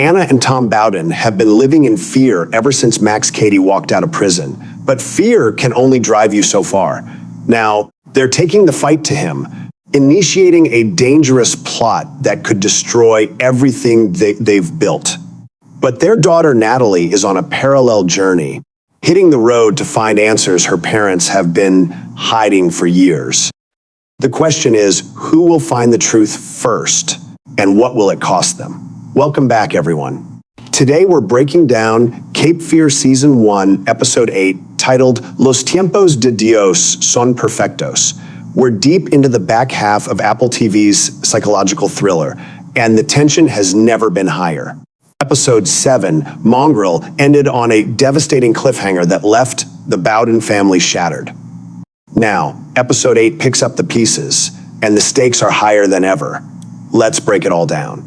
Anna and Tom Bowden have been living in fear ever since Max Cady walked out of prison. But fear can only drive you so far. Now, they're taking the fight to him, initiating a dangerous plot that could destroy everything they've built. But their daughter Natalie is on a parallel journey, hitting the road to find answers her parents have been hiding for years. The question is, who will find the truth first, and what will it cost them? Welcome back, everyone. Today we're breaking down Cape Fear Season 1, Episode 8, titled Los Tiempos de Dios son perfectos. We're deep into the back half of Apple TV's psychological thriller, and the tension has never been higher. Episode 7, Mongrel, ended on a devastating cliffhanger that left the Bowden family shattered. Now, Episode 8 picks up the pieces, and the stakes are higher than ever. Let's break it all down.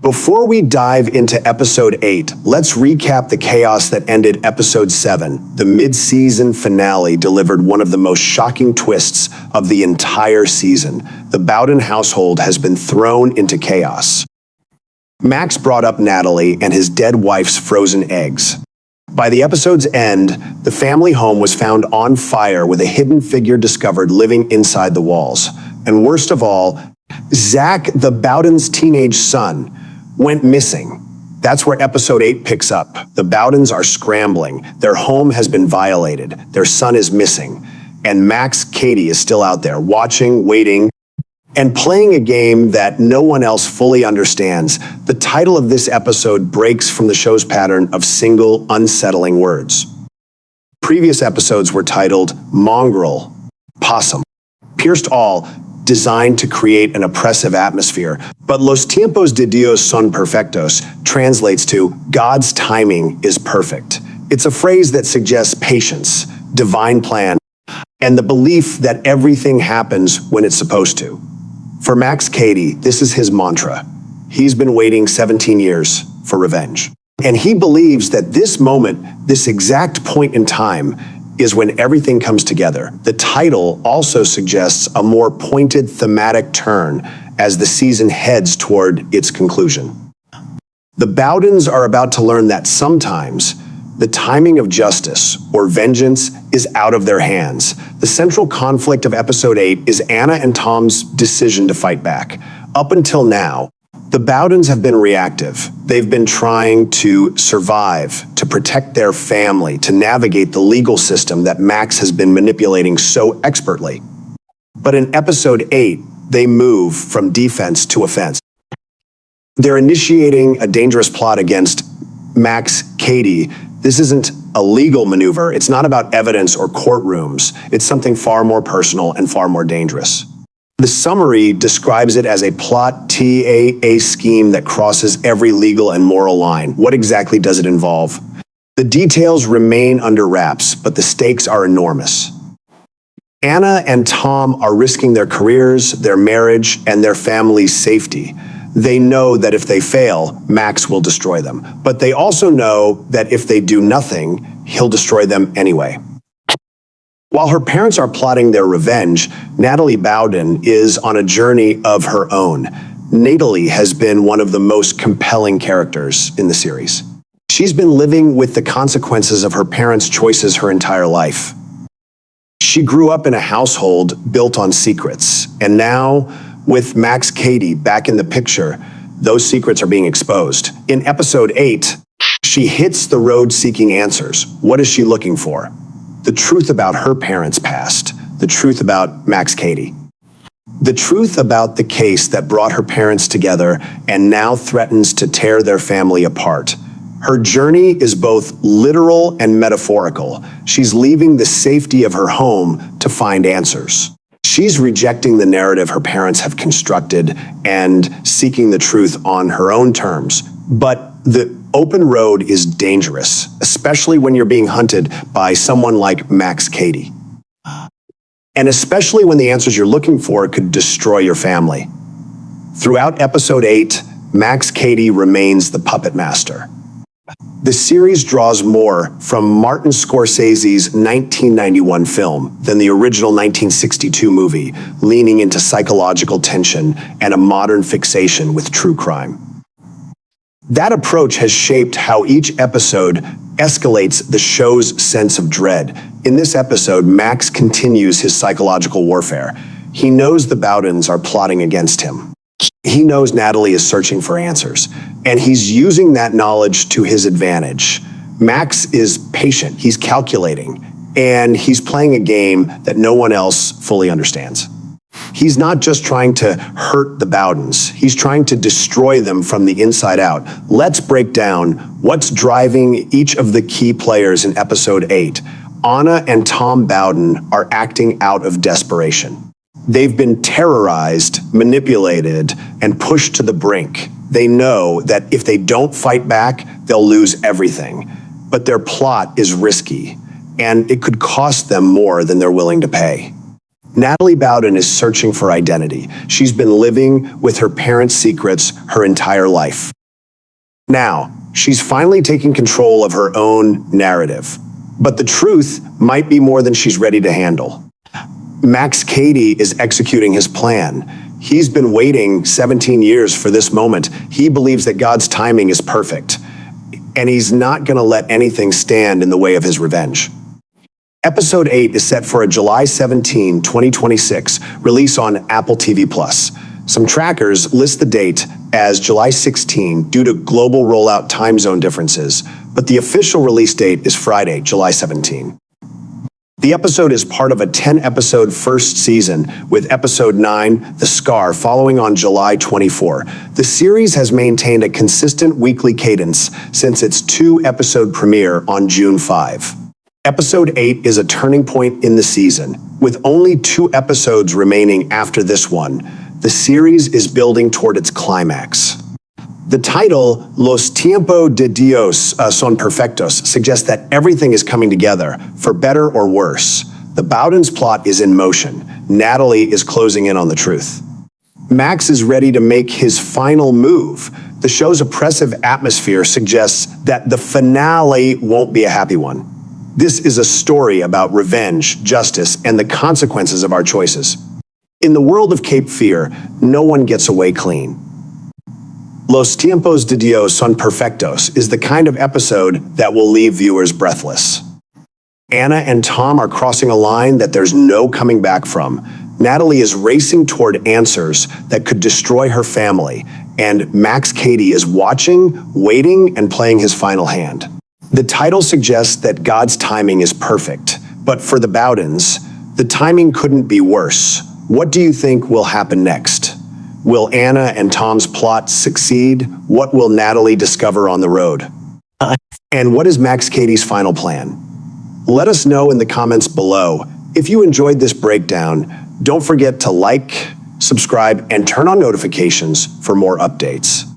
Before we dive into Episode 8, let's recap the chaos that ended Episode 7. The mid-season finale delivered one of the most shocking twists of the entire season. The Bowden household has been thrown into chaos. Max brought up Natalie and his dead wife's frozen eggs. By the episode's end, the family home was found on fire with a hidden figure discovered living inside the walls. And worst of all, Zach, the Bowden's teenage son, went missing. That's where Episode 8 picks up. The Bowdens are scrambling. Their home has been violated. Their son is missing. And Max Cady is still out there, watching, waiting, and playing a game that no one else fully understands. The title of this episode breaks from the show's pattern of single, unsettling words. Previous episodes were titled Mongrel, Possum, Pierced All, designed to create an oppressive atmosphere. But Los Tiempos de Dios son perfectos translates to God's timing is perfect. It's a phrase that suggests patience, divine plan, and the belief that everything happens when it's supposed to. For Max Cady, this is his mantra. He's been waiting 17 years for revenge. And he believes that this moment, this exact point in time, is when everything comes together. The title also suggests a more pointed thematic turn as the season heads toward its conclusion. The Bowdens are about to learn that sometimes the timing of justice or vengeance is out of their hands. The central conflict of Episode 8 is Anna and Tom's decision to fight back. Up until now, the Bowdens have been reactive. They've been trying to survive, to protect their family, to navigate the legal system that Max has been manipulating so expertly. But in Episode 8, they move from defense to offense. They're initiating a dangerous plot against Max Cady. This isn't a legal maneuver. It's not about evidence or courtrooms. It's something far more personal and far more dangerous. The summary describes it as a plot TAA scheme that crosses every legal and moral line. What exactly does it involve? The details remain under wraps, but the stakes are enormous. Anna and Tom are risking their careers, their marriage, and their family's safety. They know that if they fail, Max will destroy them. But they also know that if they do nothing, he'll destroy them anyway. While her parents are plotting their revenge, Natalie Bowden is on a journey of her own. Natalie has been one of the most compelling characters in the series. She's been living with the consequences of her parents' choices her entire life. She grew up in a household built on secrets, and now, with Max Cady back in the picture, those secrets are being exposed. In Episode 8, she hits the road seeking answers. What is she looking for? The truth about her parents' past, the truth about Max Cady, the truth about the case that brought her parents together and now threatens to tear their family apart. Her journey is both literal and metaphorical. She's leaving the safety of her home to find answers. She's rejecting the narrative her parents have constructed and seeking the truth on her own terms. But the open road is dangerous, especially when you're being hunted by someone like Max Cady. And especially when the answers you're looking for could destroy your family. Throughout Episode 8, Max Cady remains the puppet master. The series draws more from Martin Scorsese's 1991 film than the original 1962 movie, leaning into psychological tension and a modern fixation with true crime. That approach has shaped how each episode escalates the show's sense of dread. In this episode, Max continues his psychological warfare. He knows the Bowdens are plotting against him. He knows Natalie is searching for answers, and he's using that knowledge to his advantage. Max is patient, he's calculating, and he's playing a game that no one else fully understands. He's not just trying to hurt the Bowdens, he's trying to destroy them from the inside out. Let's break down what's driving each of the key players in episode 8. Anna and Tom Bowden are acting out of desperation. They've been terrorized, manipulated, and pushed to the brink. They know that if they don't fight back, they'll lose everything. But their plot is risky, and it could cost them more than they're willing to pay. Natalie Bowden is searching for identity. She's been living with her parents' secrets her entire life. Now, she's finally taking control of her own narrative. But the truth might be more than she's ready to handle. Cady is executing his plan. He's been waiting 17 years for this moment. He believes that God's timing is perfect, and he's not going to let anything stand in the way of his revenge. Episode 8 is set for a July 17, 2026 release on Apple TV+. Some trackers list the date as July 16 due to global rollout time zone differences, but the official release date is Friday, July 17. The episode is part of a 10-episode first season, with episode 9, The Scar, following on July 24. The series has maintained a consistent weekly cadence since its 2-episode premiere on June 5. Episode 8 is a turning point in the season. With only 2 episodes remaining after this one, the series is building toward its climax. The title, Los tiempos de Dios son perfectos, suggests that everything is coming together, for better or worse. The Bowden's plot is in motion. Natalie is closing in on the truth. Max is ready to make his final move. The show's oppressive atmosphere suggests that the finale won't be a happy one. This is a story about revenge, justice, and the consequences of our choices. In the world of Cape Fear, no one gets away clean. Los tiempos de Dios son perfectos is the kind of episode that will leave viewers breathless. Anna and Tom are crossing a line that there's no coming back from. Natalie is racing toward answers that could destroy her family, and Cady is watching, waiting, and playing his final hand. The title suggests that God's timing is perfect, but for the Bowdens, the timing couldn't be worse. What do you think will happen next? Will Anna and Tom's plot succeed? What will Natalie discover on the road? And what is Cady's final plan? Let us know in the comments below. If you enjoyed this breakdown, don't forget to like, subscribe, and turn on notifications for more updates.